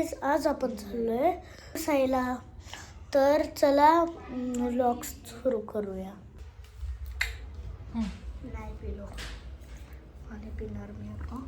Guys आज आपण चाललोय साईला. तर चला व्लॉग सुरू करूया. नाही पिलो, पाणी पिणार मी आता.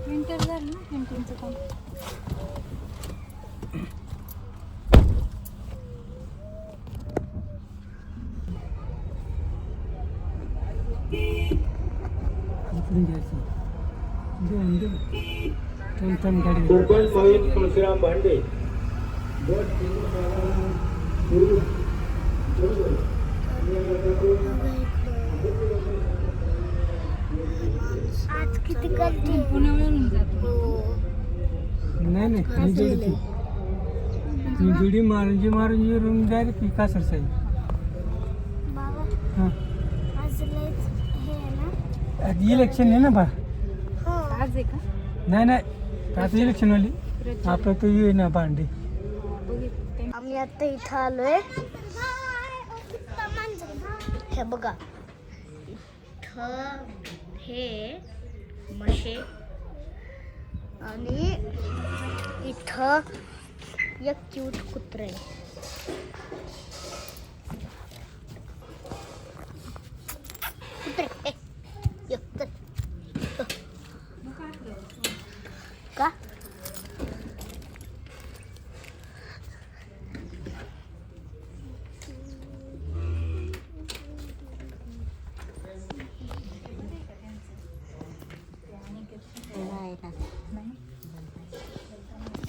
पेंटर झालं ना, पेंटिंगचं काम. सरपंच मोहित तुळशीराम भांडे. आज किती गर्दी आहे. पुण्यावरून जातो. नाही नाही ती जुडी मारून रूम जाईल की का सर साहेब. बाबा हां आज लयच हे आहे ना. आज इलेक्शन आहे ना बा. हो आज आहे का? नाही आता इलेक्शनवाली आपलं तो ये ना भांडे. आम्ही आता इथं आलोय. हे बघा, इथं हे म्हशे आणि इथं एक क्यूट कुत्रे. कुत्रे एक तर का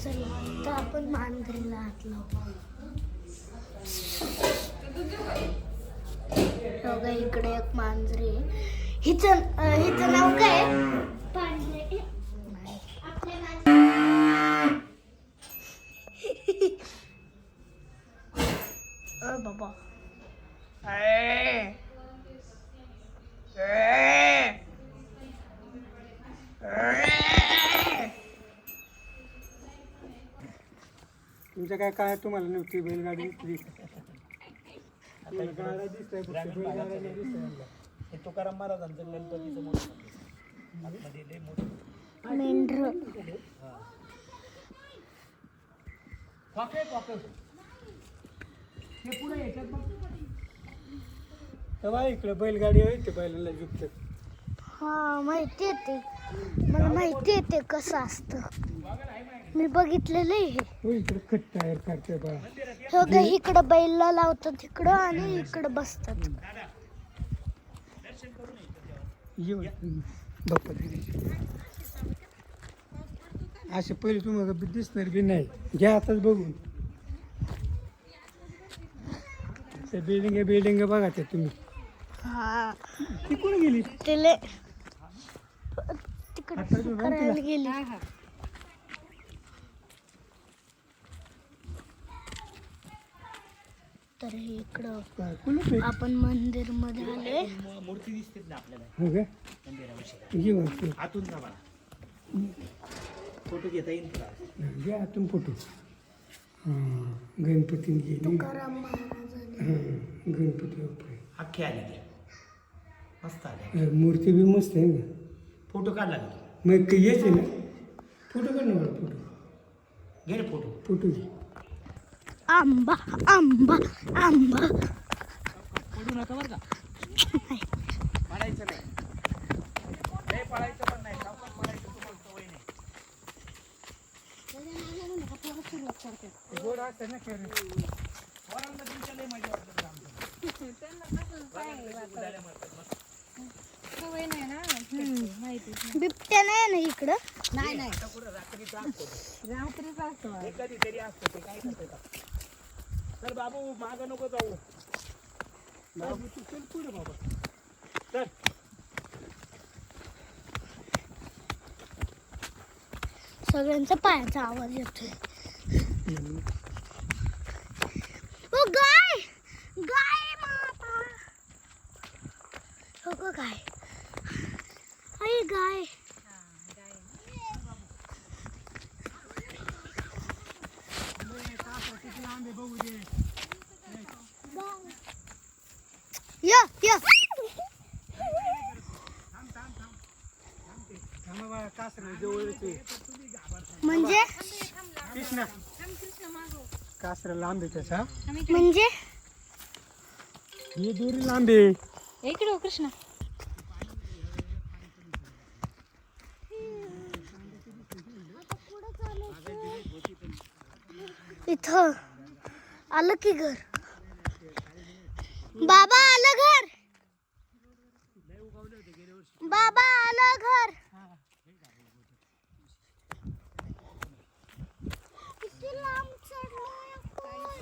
चला आता आपण मांजरीला हात लावू. बघा इकडे एक मांजरी आहे. हिचं नाव काय? पांढरे. बाबा तुमचं काय तुम्हाला नव्हती बैलगाडी दिसली. गाड्या दिसतंय फक्त, बैलगाड्या नाही दिसतंय. हे तुकाराम महाराजांचं गणपतीचं मोठं आतमध्ये लय मोठं मेंढर. तेव्हा इकडे बैलगाडी आहे ते बैलाला जुपतात. हा माहिती आहे ते, मला माहिती आहे ते कसं असतं. मी बघितलेलं आहे हे. हो इकडे खट तयार करते बा. हो का, इकडं बैलला लावतात इकडं आणि इकडं बसतात. येऊ बाप्पा असे पहिले तुम्हाला दिसणार बी नाही. घ्या आताच बघून. ते बिल्डिंग बघा ते तुम्ही. हा ती कोण गेली तिले तिकडे करायला गेली. तर हे इकडं काय कुलूप आहे? आपण मंदिर मध्ये आलोय. मूर्ती दिसते ना आपल्याला हो का मंदिराविषयी. घेऊ आतून जा मला, फोटो घेता येईल तुला. घ्या आतून फोटो. हां गणपती गेली. तुकाराम महाराजांनी. हां गणपती बाप्पा. अख्खे आले ते मस्त आले. मूर्ती बी मस्त आहे ना. फोटो काढला का तू? मग काही येते ना फोटो काढ ना मला. फोटो घे रे फोटो. फोटो घे. आंबा आंबा आंबा. पडू नका बरं का. पडायचं नाही, लय पडायचं पण नाही. सावकाश पडायचं, तुम्हाला सवय नाही. गोड असते ना खेळ. पोरांना तुमच्या लय मजा वाटत आमचं. सवय नाही ना माहिती बिबट्या नाही ना इकडं. नाही नाही रात्रीचा असतो रात्रीच असतो ते कधीतरी असतं ते काय करते का तर बाबू माग नको जाऊ बाबू तू चल पुढे बाबा चल सगळ्यांचा पायाचा आवाज येतोय. ओ गाय गाय माता हो गं गाय आई गाय या या म्हणजे कृष्णा कासरा लांब आहे त्याचा. म्हणजे ही दोरी लांब आहे. इकडे हो कृष्णा इथं आलं की घर. बाबा आलं घर. बाबा आलं घर. किती लांब चढलोय आपण.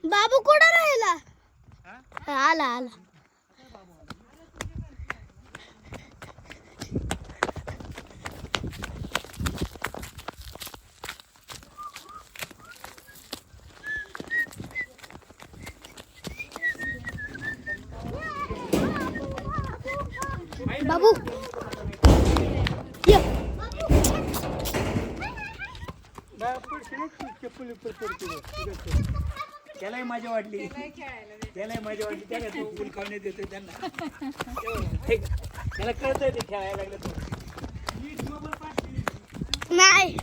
बाबू कुठं राहिला. आला आला. बाबू ये. त्यालाही मजा वाटली त्यालाही मजा वाटली त्याला तो फुल खावणे देतो त्यांना त्याला कळतंय ते खेळायला लागलं तो नाही.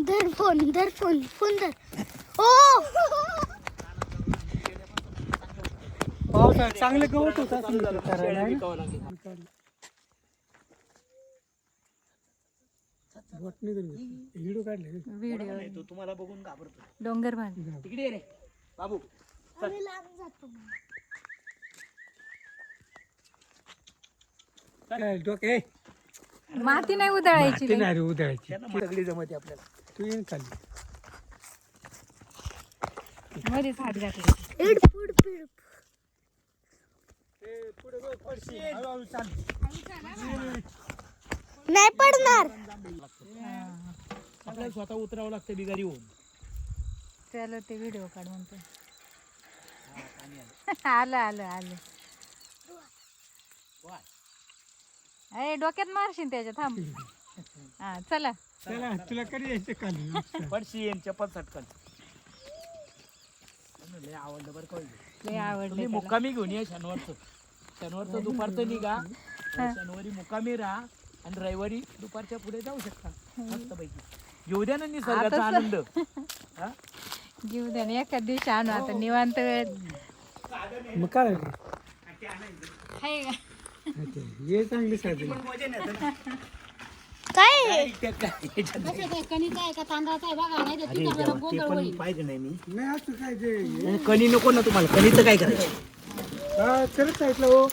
धर फोन धर फोन फोन धर. ओ पावसाळ्यात चांगलं गवत होतं असं इकडे करायला आहे ना? विकावं लागेल बोट निघून गेली. व्हिडिओ काढले व्हिडिओ नाही तो तुम्हाला बघून घाबरतो डोंगर भाग तिकडे ये रे बाबू आम्ही लांब जातो. काय डोके माती नाही उधळायची लई. नाही उद्याची त्यांना सगळी जमते आपल्याला तू येईन खाली. मध्येच हात घातले इड पुड पिड. नाही पडणार. आपल्याला स्वतः उतरावं लागतं बिगारी होऊन त्याला ते व्हिडिओ काढ म्हणतो आलं आलं आलं ए डोक्यात मारशील त्याच्या थांब हा चला चला तुला कधी यायचं खाली. पडशी येईन चप्पल चटकन लय आवडलं बरं का लय आवडलं तुम्ही त्याला. मुक्कामी घेऊन या शनिवारचं दुपारचं निघा शनिवारी मुक्कामी राहा आणि रविवारी दुपारच्या पुढे जाऊ शकता मस्तपैकी घेऊ द्या ना निसर्गाचा आता आनंद हा? घेऊ द्या ना एखाद दिवशी आणू आता निवांत वेळ मग काय आहे का? ये चांगली साधी. काय पाहिजे नाही मी नाही असं काय ते कणी नको ना तुम्हाला कणीचं काय करायचं हा चलत ऐकलं हो.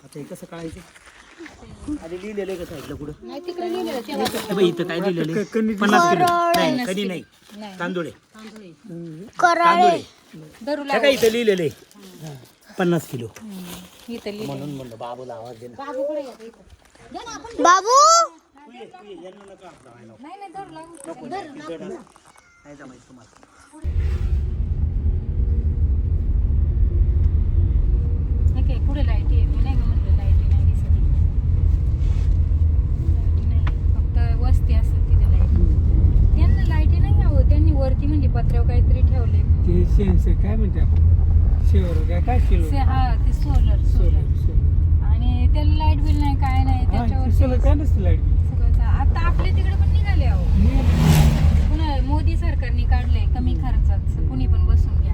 आता हे कसं कळायचं आधी लिहिलेलं आहे कसं ऐकलं कुठं इथं काय लिहिलेलं आहे? 50 किलो नाही कणी नाही तांदूळ आहे. कराळे. धरू हे काय इथं लिहिलेलं आहे 50 किलो इथं लिहिलं. म्हणून म्हणलं बाबूला आवाज दे ना बाबू नाही नाही धरू लागू नाही जमायचं तुम्हाला हे काय पुढे लाईट आहे मी नाही का म्हटलं लाईट नाही दिसत लाईट नाही फक्त शेणसे काय म्हणते आपण शेवर काय शिलो हा ते सोलर आणि त्याला लाईट बिल नाही काय नाही त्याच्यावर सोलर काय नसतं लाईट सगळं आता आपल्या तिकडे पण निघाले अहो पुन्हा मोदी सरकारने काढलंय कमी खर्चात कुणी पण बसून घ्या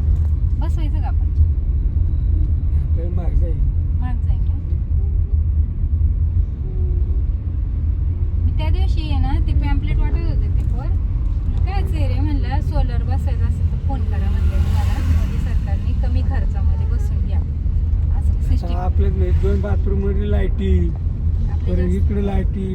बसवायचं का आपण आपल्याला मार्ग जाईल महाग जाईल ना मी त्या दिवशी आहे ना ते पॅम्पलेट वाटत होते ते कायच रे म्हणलं सोलर बसायचं असेल तर फोन करा म्हणले तुम्हाला मोदी सरकारने कमी खर्चामध्ये बसून घ्या असं सिस्टीम आपल्यात नाही 2 बाथरूम मध्ये लाईटी परत इकडे लाईटी